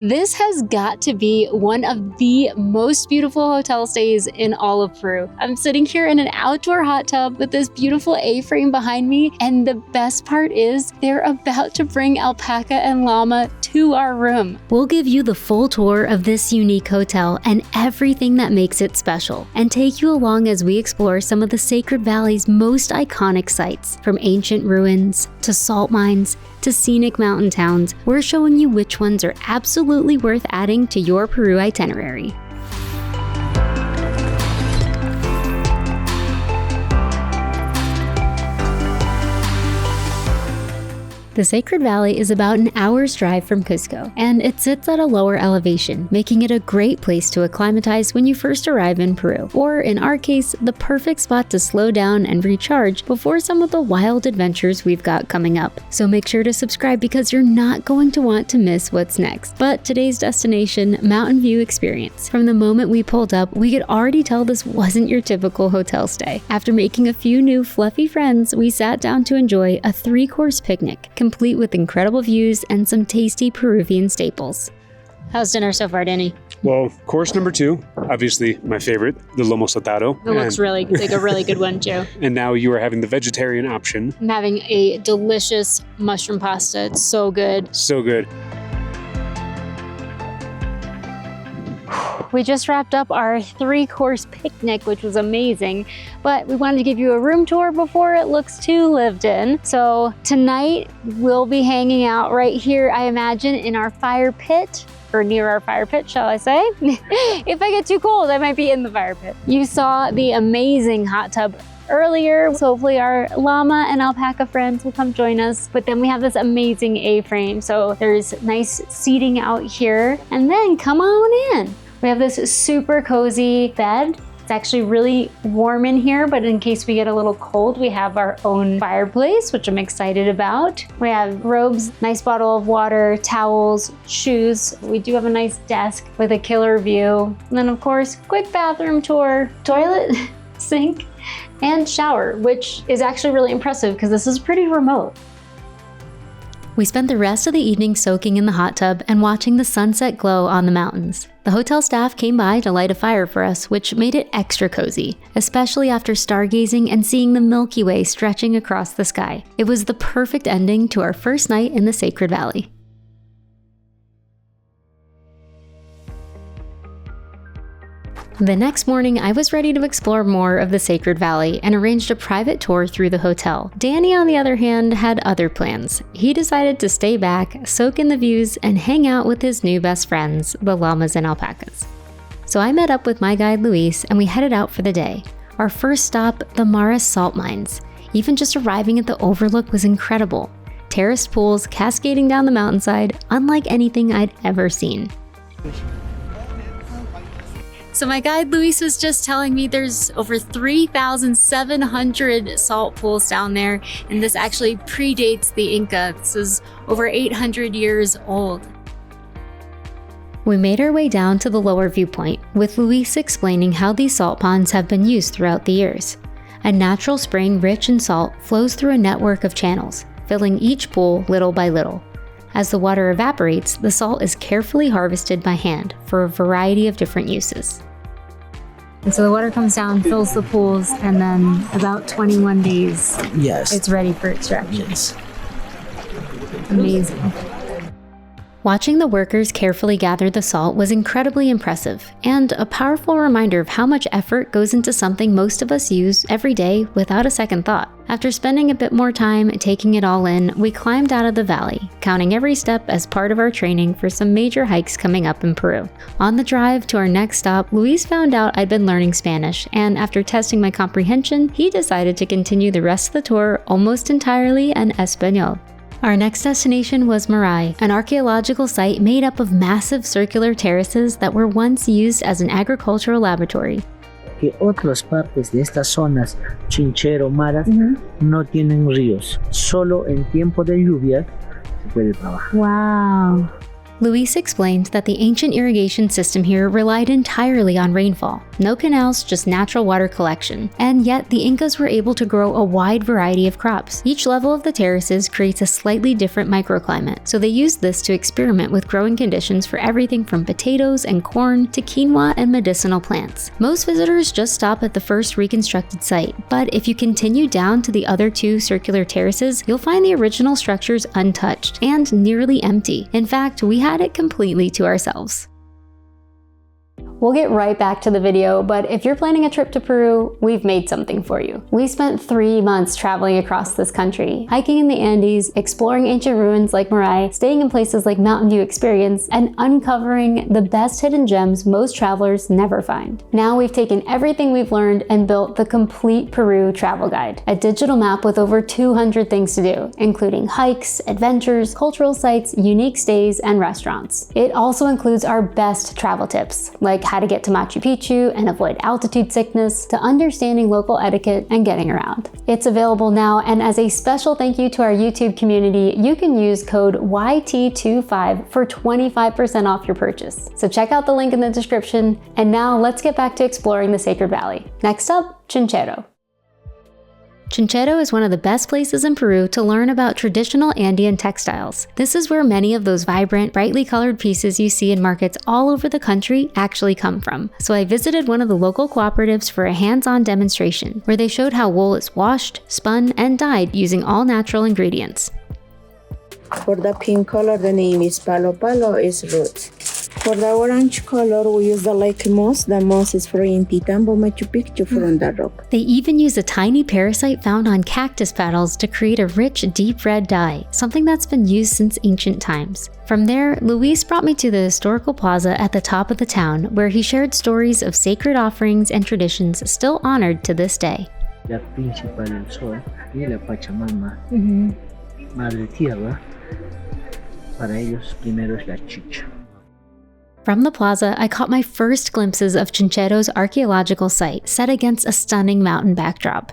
This has got to be one of the most beautiful hotel stays in all of Peru. I'm sitting here in an outdoor hot tub with this beautiful A-frame behind me, and the best part is they're about to bring alpaca and llama to our room. We'll give you the full tour of this unique hotel and everything that makes it special, and take you along as we explore some of the Sacred Valley's most iconic sites. From ancient ruins to salt mines to scenic mountain towns, we're showing you which ones are absolutely worth adding to your Peru itinerary. The Sacred Valley is about an hour's drive from Cusco, and it sits at a lower elevation, making it a great place to acclimatize when you first arrive in Peru, or in our case, the perfect spot to slow down and recharge before some of the wild adventures we've got coming up. So make sure to subscribe because you're not going to want to miss what's next. But today's destination, Mountain View Experience. From the moment we pulled up, we could already tell this wasn't your typical hotel stay. After making a few new fluffy friends, we sat down to enjoy a 3-course picnic, complete with incredible views and some tasty Peruvian staples. How's dinner so far, Danny? Well, course number 2, obviously my favorite, the lomo saltado. It looks really like a really good one too. And now you are having the vegetarian option. I'm having a delicious mushroom pasta. It's so good. So good. We just wrapped up our 3-course picnic, which was amazing, but we wanted to give you a room tour before it looks too lived in. So tonight we'll be hanging out right here, I imagine, in our fire pit, or near our fire pit, shall I say. If I get too cold, I might be in the fire pit. You saw the amazing hot tub earlier, so hopefully our llama and alpaca friends will come join us. But then we have this amazing A-frame, so there's nice seating out here. And then come on in. We have this super cozy bed. It's actually really warm in here, but in case we get a little cold, we have our own fireplace, which I'm excited about. We have robes, nice bottle of water, towels, shoes. We do have a nice desk with a killer view. And then of course, quick bathroom tour, toilet, sink, and shower, which is actually really impressive because this is pretty remote. We spent the rest of the evening soaking in the hot tub and watching the sunset glow on the mountains. The hotel staff came by to light a fire for us, which made it extra cozy, especially after stargazing and seeing the Milky Way stretching across the sky. It was the perfect ending to our first night in the Sacred Valley. The next morning, I was ready to explore more of the Sacred Valley and arranged a private tour through the hotel. Danny, on the other hand, had other plans. He decided to stay back, soak in the views, and hang out with his new best friends, the llamas and alpacas. So I met up with my guide Luis and we headed out for the day. Our first stop, the Moray salt mines. Even just arriving at the overlook was incredible. Terraced pools cascading down the mountainside, unlike anything I'd ever seen. So my guide Luis was just telling me there's over 3,700 salt pools down there, and this actually predates the Inca. This is over 800 years old. We made our way down to the lower viewpoint, with Luis explaining how these salt ponds have been used throughout the years. A natural spring rich in salt flows through a network of channels, filling each pool little by little. As the water evaporates, the salt is carefully harvested by hand for a variety of different uses. And so the water comes down, fills the pools, and then about 21 days, it's ready for extraction. Yes. Amazing. Watching the workers carefully gather the salt was incredibly impressive, and a powerful reminder of how much effort goes into something most of us use every day without a second thought. After spending a bit more time taking it all in, we climbed out of the valley, counting every step as part of our training for some major hikes coming up in Peru. On the drive to our next stop, Luis found out I'd been learning Spanish, and after testing my comprehension, he decided to continue the rest of the tour almost entirely in Espanol. Our next destination was Moray, an archaeological site made up of massive circular terraces that were once used as an agricultural laboratory. Que otras partes de estas zonas, Chinchero, maras, no tienen ríos. Solo en tiempo de lluvias se puede trabajar. Wow. Luis explained that the ancient irrigation system here relied entirely on rainfall. No canals, just natural water collection. And yet, the Incas were able to grow a wide variety of crops. Each level of the terraces creates a slightly different microclimate, so they used this to experiment with growing conditions for everything from potatoes and corn to quinoa and medicinal plants. Most visitors just stop at the first reconstructed site, but if you continue down to the other two circular terraces, you'll find the original structures untouched and nearly empty. In fact, we had it completely to ourselves. We'll get right back to the video, but if you're planning a trip to Peru, we've made something for you. We spent 3 months traveling across this country, hiking in the Andes, exploring ancient ruins like Moray, staying in places like Mountain View Experience, and uncovering the best hidden gems most travelers never find. Now we've taken everything we've learned and built the complete Peru travel guide, a digital map with over 200 things to do, including hikes, adventures, cultural sites, unique stays, and restaurants. It also includes our best travel tips, like how to get to Machu Picchu and avoid altitude sickness, to understanding local etiquette and getting around. It's available now, and as a special thank you to our YouTube community, you can use code YT25 for 25% off your purchase. So check out the link in the description, and now let's get back to exploring the Sacred Valley. Next up, Chinchero. Chinchero is one of the best places in Peru to learn about traditional Andean textiles. This is where many of those vibrant, brightly colored pieces you see in markets all over the country actually come from. So I visited one of the local cooperatives for a hands-on demonstration, where they showed how wool is washed, spun, and dyed using all natural ingredients. For the pink color, the name is palo. Palo is roots. For the orange color, we use the lake moss. The moss is from Ollantaytambo, Machu Picchu, from the rock. They even use a tiny parasite found on cactus petals to create a rich, deep red dye, something that's been used since ancient times. From there, Luis brought me to the historical plaza at the top of the town, where he shared stories of sacred offerings and traditions still honored to this day. La principal del sol y la Pachamama, Madre Tierra, para ellos primero es la chicha. From the plaza, I caught my first glimpses of Chinchero's archaeological site set against a stunning mountain backdrop.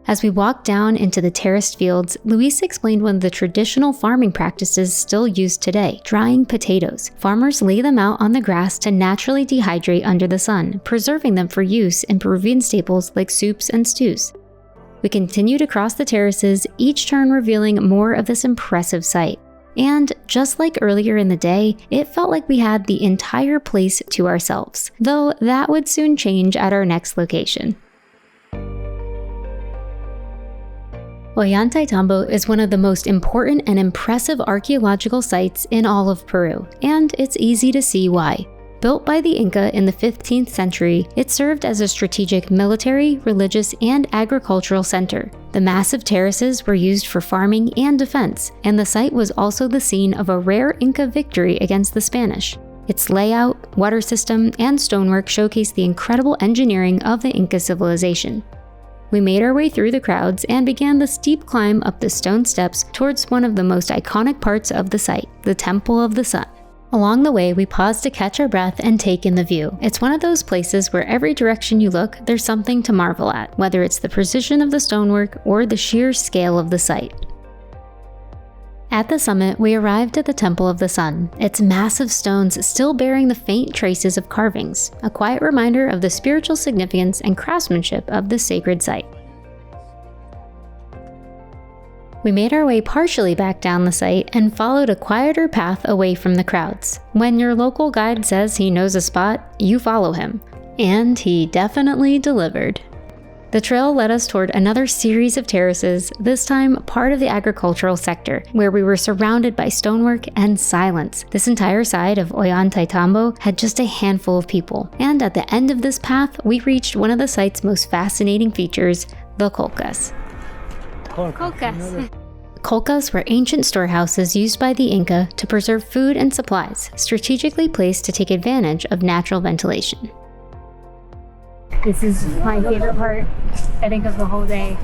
As we walked down into the terraced fields, Luis explained one of the traditional farming practices still used today, drying potatoes. Farmers lay them out on the grass to naturally dehydrate under the sun, preserving them for use in Peruvian staples like soups and stews. We continued across the terraces, each turn revealing more of this impressive site. And just like earlier in the day, it felt like we had the entire place to ourselves, though that would soon change at our next location. Ollantaytambo is one of the most important and impressive archaeological sites in all of Peru, and it's easy to see why. Built by the Inca in the 15th century, it served as a strategic military, religious, and agricultural center. The massive terraces were used for farming and defense, and the site was also the scene of a rare Inca victory against the Spanish. Its layout, water system, and stonework showcase the incredible engineering of the Inca civilization. We made our way through the crowds and began the steep climb up the stone steps towards one of the most iconic parts of the site, the Temple of the Sun. Along the way, we paused to catch our breath and take in the view. It's one of those places where every direction you look, there's something to marvel at, whether it's the precision of the stonework or the sheer scale of the site. At the summit, we arrived at the Temple of the Sun, its massive stones still bearing the faint traces of carvings, a quiet reminder of the spiritual significance and craftsmanship of this sacred site. We made our way partially back down the site and followed a quieter path away from the crowds. When your local guide says he knows a spot, you follow him. And he definitely delivered. The trail led us toward another series of terraces, this time part of the agricultural sector, where we were surrounded by stonework and silence. This entire side of Ollantaytambo had just a handful of people, and at the end of this path, we reached one of the site's most fascinating features, the colcas. Colcas were ancient storehouses used by the Inca to preserve food and supplies, strategically placed to take advantage of natural ventilation. This is my favorite part, I think, of the whole day.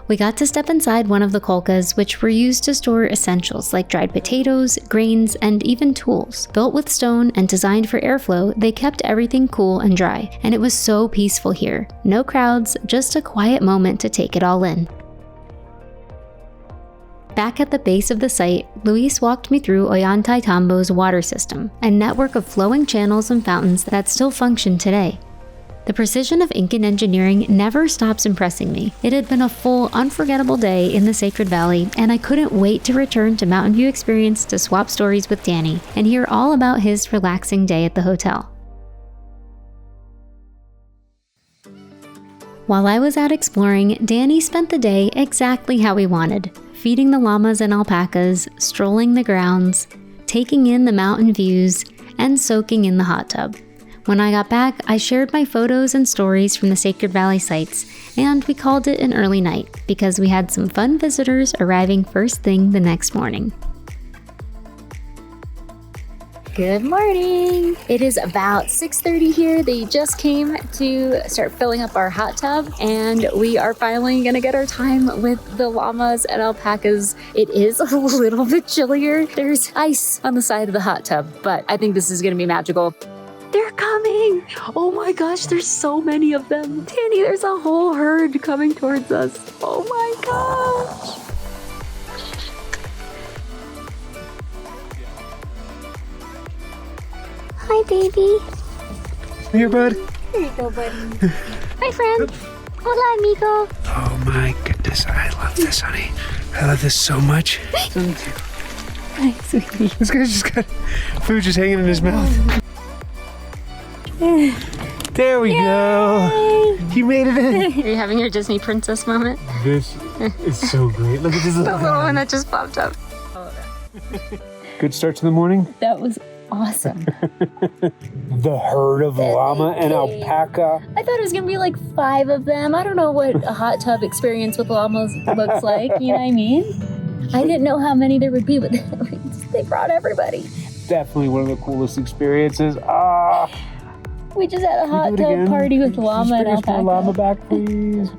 We got to step inside one of the colcas, which were used to store essentials like dried potatoes, grains, and even tools. Built with stone and designed for airflow, they kept everything cool and dry, and it was so peaceful here. No crowds, just a quiet moment to take it all in. Back at the base of the site, Luis walked me through Ollantaytambo's water system, a network of flowing channels and fountains that still function today. The precision of Incan engineering never stops impressing me. It had been a full, unforgettable day in the Sacred Valley, and I couldn't wait to return to Mountain View Experience to swap stories with Danny and hear all about his relaxing day at the hotel. While I was out exploring, Danny spent the day exactly how we wanted, feeding the llamas and alpacas, strolling the grounds, taking in the mountain views, and soaking in the hot tub. When I got back, I shared my photos and stories from the Sacred Valley sites, and we called it an early night because we had some fun visitors arriving first thing the next morning. Good morning! It is about 6:30 here. They just came to start filling up our hot tub, and we are finally gonna get our time with the llamas and alpacas. It is a little bit chillier. There's ice on the side of the hot tub, but I think this is gonna be magical. They're coming! Oh my gosh, there's so many of them. Danny, there's a whole herd coming towards us. Oh my gosh! Hi, baby. Here, bud. Here you go, buddy. Hi, friend. Hola, amigo. Oh my goodness, I love this, honey. I love this so much. Hi, sweetie. This guy's just got food just hanging in his mouth. There we go. You made it in. Are you having your Disney princess moment? This is so great. Look at this The little one that just popped up. Good start to the morning. That was awesome. The herd of llama and alpaca. I thought it was gonna be like 5 of them. I don't know what a hot tub experience with llamas looks like, you know what I mean? I didn't know how many there would be, but they brought everybody. Definitely one of the coolest experiences. We just had a hot tub party with llama and alpaca. Llama back, please.